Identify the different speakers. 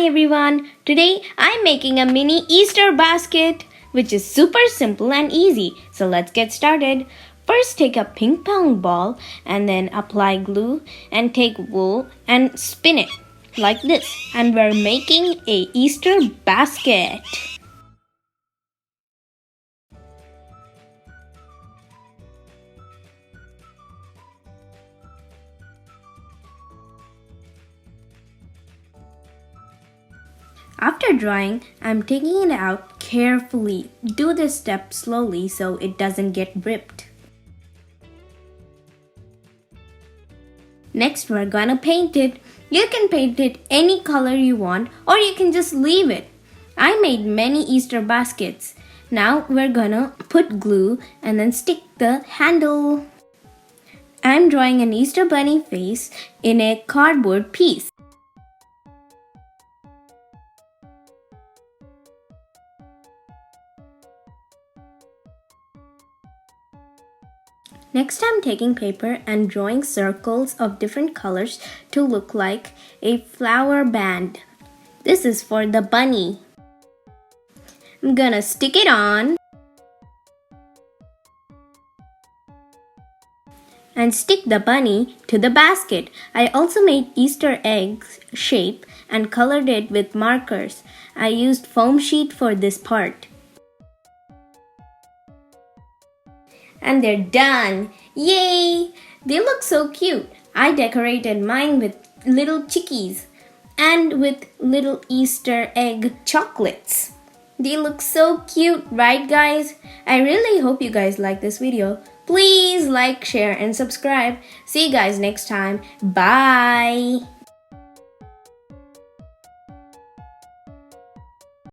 Speaker 1: everyone! Today I'm making a mini Easter basket which is super simple and easy. So let's get started. First take a ping pong ball and then apply glue and take wool and spin it like this. And we're making a Easter basket. After drying, I'm taking it out carefully. Do this step slowly so it doesn't get ripped. Next, we're gonna paint it. You can paint it any color you want or you can just leave it. I made many Easter baskets. Now we're gonna put glue and then stick the handle. I'm drawing an Easter bunny face in a cardboard piece. Next, I'm taking paper and drawing circles of different colors to look like a flower band. This is for the bunny. I'm gonna stick it on and stick the bunny to the basket. I also made Easter eggs shape and colored it with markers. I used foam sheet for this part. And they're done! Yay! They look so cute. I decorated mine with little chickies and with little Easter egg chocolates. They look so cute, right guys? I really hope you guys like this video. Please like, share, and subscribe. See you guys next time. Bye!